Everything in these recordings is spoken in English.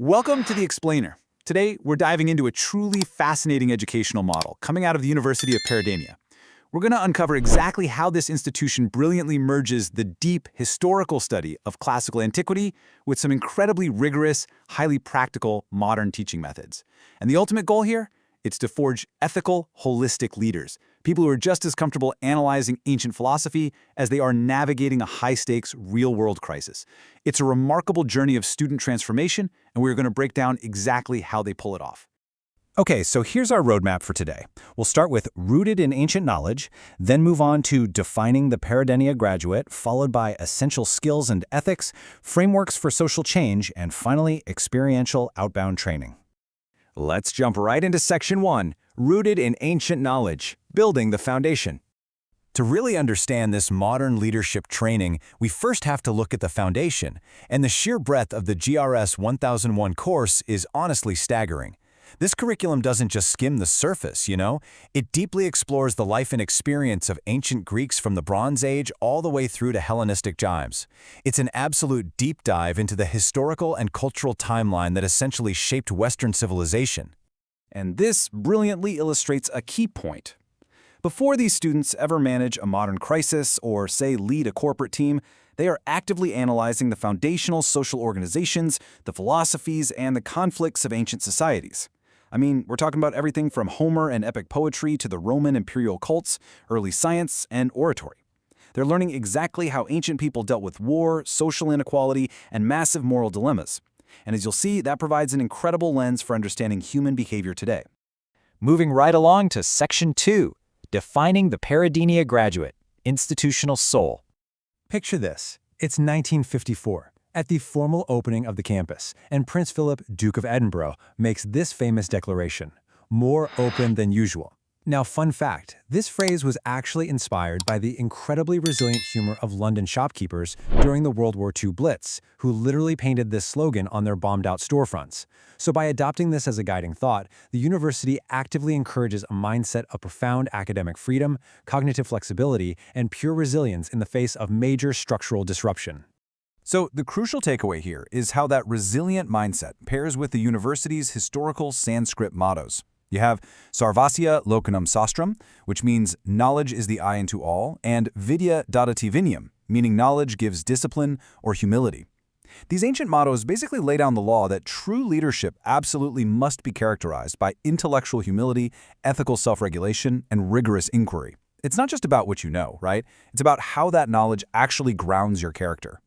Welcome to The Explainer. Today, we're diving into a truly fascinating educational model coming out of the University of Peradeniya. We're going to uncover exactly how this institution brilliantly merges the deep historical study of classical antiquity with some incredibly rigorous, highly practical, modern teaching methods. And the ultimate goal here? It's to forge ethical, holistic leaders, people who are just as comfortable analyzing ancient philosophy as they are navigating a high-stakes, real-world crisis. It's a remarkable journey of student transformation, and we're going to break down exactly how they pull it off. Okay, so here's our roadmap for today. We'll start with rooted in ancient knowledge, then move on to defining the Peradeniya graduate, followed by essential skills and ethics, frameworks for social change, and finally, experiential outbound training. Let's jump right into Section 1, Rooted in Ancient Knowledge, Building the Foundation. To really understand this modern leadership training, we first have to look at the foundation, and the sheer breadth of the GRS 1001 course is honestly staggering. This curriculum doesn't just skim the surface, It deeply explores the life and experience of ancient Greeks from the Bronze Age all the way through to Hellenistic times. It's an absolute deep dive into the historical and cultural timeline that essentially shaped Western civilization. And this brilliantly illustrates a key point. Before these students ever manage a modern crisis or, say, lead a corporate team, they are actively analyzing the foundational social organizations, the philosophies, and the conflicts of ancient societies. I mean, we're talking about everything from Homer and epic poetry to the Roman imperial cults, early science, and oratory. They're learning exactly how ancient people dealt with war, social inequality, and massive moral dilemmas. And as you'll see, that provides an incredible lens for understanding human behavior today. Moving right along to Section 2, Defining the Peradeniya graduate, Institutional Soul. Picture this. It's 1954. At the formal opening of the campus, and Prince Philip, Duke of Edinburgh, makes this famous declaration, "More open than usual." Now, fun fact, this phrase was actually inspired by the incredibly resilient humor of London shopkeepers during the World War II Blitz, who literally painted this slogan on their bombed-out storefronts. So by adopting this as a guiding thought, the university actively encourages a mindset of profound academic freedom, cognitive flexibility, and pure resilience in the face of major structural disruption. So the crucial takeaway here is how that resilient mindset pairs with the university's historical Sanskrit mottos. You have Sarvasya Lokanam Sastram, which means knowledge is the eye into all, and Vidya Dadati Vinyam, meaning knowledge gives discipline or humility. These ancient mottos basically lay down the law that true leadership absolutely must be characterized by intellectual humility, ethical self-regulation, and rigorous inquiry. It's not just about what you know, right? It's about how that knowledge actually grounds your character.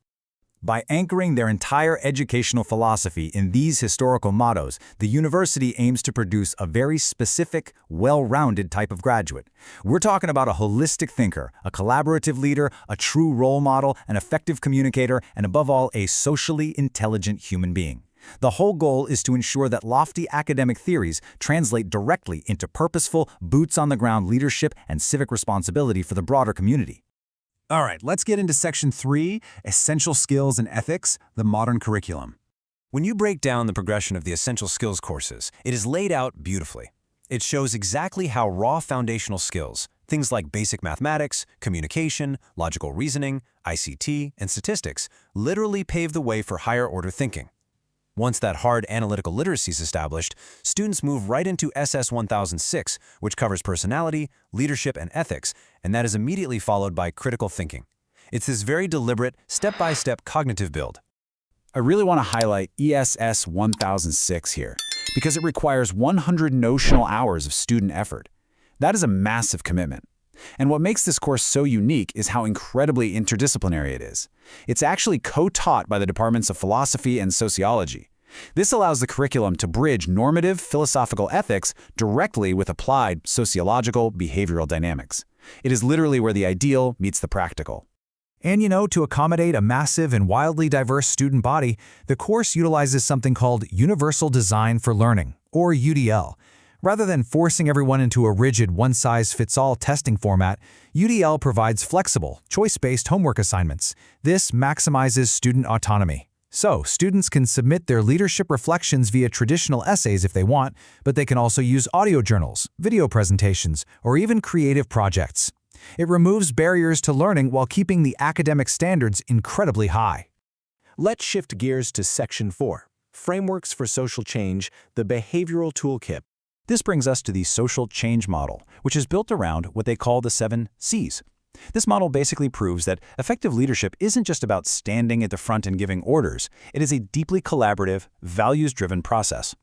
By anchoring their entire educational philosophy in these historical mottos, the university aims to produce a very specific, well-rounded type of graduate. We're talking about a holistic thinker, a collaborative leader, a true role model, an effective communicator, and above all, a socially intelligent human being. The whole goal is to ensure that lofty academic theories translate directly into purposeful, boots-on-the-ground leadership and civic responsibility for the broader community. All right, let's get into Section 3, Essential Skills and Ethics, the Modern Curriculum. When you break down the progression of the Essential Skills courses, it is laid out beautifully. It shows exactly how raw foundational skills, things like basic mathematics, communication, logical reasoning, ICT, and statistics, literally pave the way for higher-order thinking. Once that hard analytical literacy is established, students move right into SS 1006, which covers personality, leadership, and ethics, and that is immediately followed by critical thinking. It's this very deliberate, step-by-step cognitive build. I really want to highlight ESS 1006 here, because it requires 100 notional hours of student effort. That is a massive commitment. And what makes this course so unique is how incredibly interdisciplinary it is. It's actually co-taught by the departments of philosophy and sociology. This allows the curriculum to bridge normative philosophical ethics directly with applied sociological behavioral dynamics. It is literally where the ideal meets the practical. And to accommodate a massive and wildly diverse student body, the course utilizes something called Universal Design for Learning, or UDL. Rather than forcing everyone into a rigid one-size-fits-all testing format, UDL provides flexible, choice-based homework assignments. This maximizes student autonomy. So, students can submit their leadership reflections via traditional essays if they want, but they can also use audio journals, video presentations, or even creative projects. It removes barriers to learning while keeping the academic standards incredibly high. Let's shift gears to Section 4, Frameworks for Social Change, the Behavioral Toolkit. This brings us to the social change model, which is built around what they call the 7 C's. This model basically proves that effective leadership isn't just about standing at the front and giving orders. It is a deeply collaborative, values-driven process.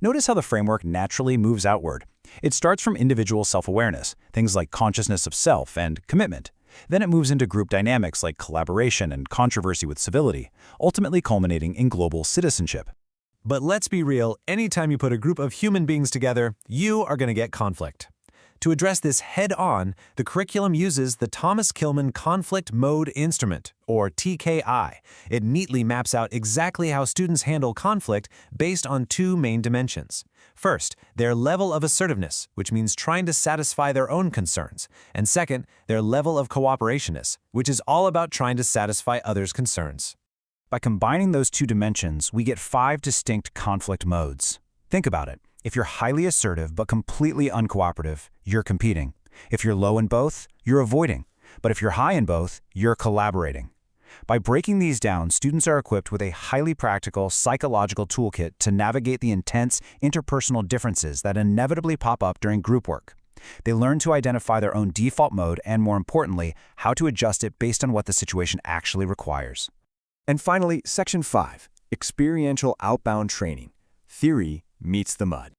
Notice how the framework naturally moves outward. It starts from individual self-awareness, things like consciousness of self and commitment. Then it moves into group dynamics like collaboration and controversy with civility, ultimately culminating in global citizenship. But let's be real, anytime you put a group of human beings together, you are going to get conflict. To address this head-on, the curriculum uses the Thomas Kilmann Conflict Mode Instrument, or TKI. It neatly maps out exactly how students handle conflict based on 2 main dimensions. First, their level of assertiveness, which means trying to satisfy their own concerns. And second, their level of cooperativeness, which is all about trying to satisfy others' concerns. By combining those 2 dimensions, we get 5 distinct conflict modes. Think about it. If you're highly assertive but completely uncooperative, you're competing. If you're low in both, you're avoiding. But if you're high in both, you're collaborating. By breaking these down, students are equipped with a highly practical psychological toolkit to navigate the intense interpersonal differences that inevitably pop up during group work. They learn to identify their own default mode and, more importantly, how to adjust it based on what the situation actually requires. And finally, Section 5, Experiential Outbound Training. Theory meets the mud.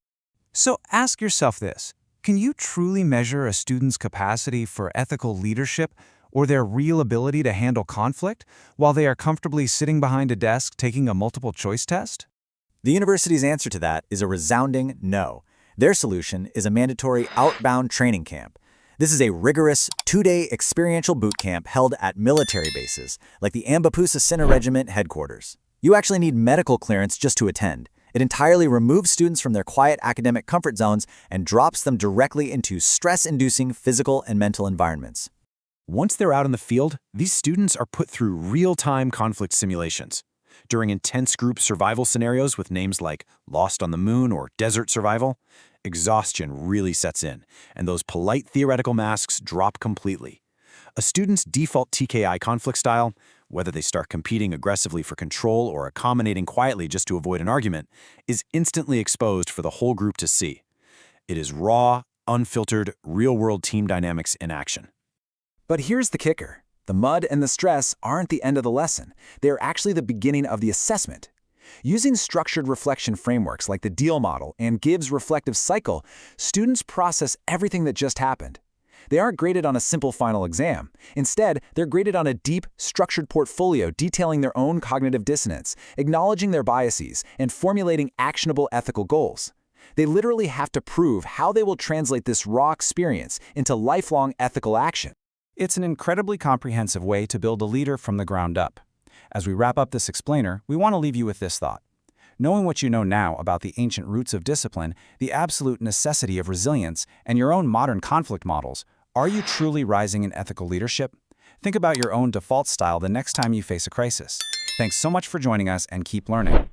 So ask yourself this: can you truly measure a student's capacity for ethical leadership or their real ability to handle conflict while they are comfortably sitting behind a desk taking a multiple-choice test? The university's answer to that is a resounding no. Their solution is a mandatory outbound training camp. This is a rigorous 2-day experiential boot camp held at military bases, like the Ambapusa Sena Regiment headquarters. You actually need medical clearance just to attend. It entirely removes students from their quiet academic comfort zones and drops them directly into stress-inducing physical and mental environments. Once they're out in the field, these students are put through real-time conflict simulations. During intense group survival scenarios with names like Lost on the Moon or Desert Survival, exhaustion really sets in, and those polite theoretical masks drop completely. A student's default TKI conflict style, whether they start competing aggressively for control or accommodating quietly just to avoid an argument, is instantly exposed for the whole group to see. It is raw, unfiltered, real-world team dynamics in action. But here's the kicker. The mud and the stress aren't the end of the lesson. They are actually the beginning of the assessment. Using structured reflection frameworks like the DEAL model and Gibbs' reflective cycle, students process everything that just happened. They aren't graded on a simple final exam. Instead, they're graded on a deep, structured portfolio detailing their own cognitive dissonance, acknowledging their biases, and formulating actionable ethical goals. They literally have to prove how they will translate this raw experience into lifelong ethical action. It's an incredibly comprehensive way to build a leader from the ground up. As we wrap up this explainer, we want to leave you with this thought. Knowing what you know now about the ancient roots of discipline, the absolute necessity of resilience, and your own modern conflict models, are you truly rising in ethical leadership? Think about your own default style the next time you face a crisis. Thanks so much for joining us, and keep learning.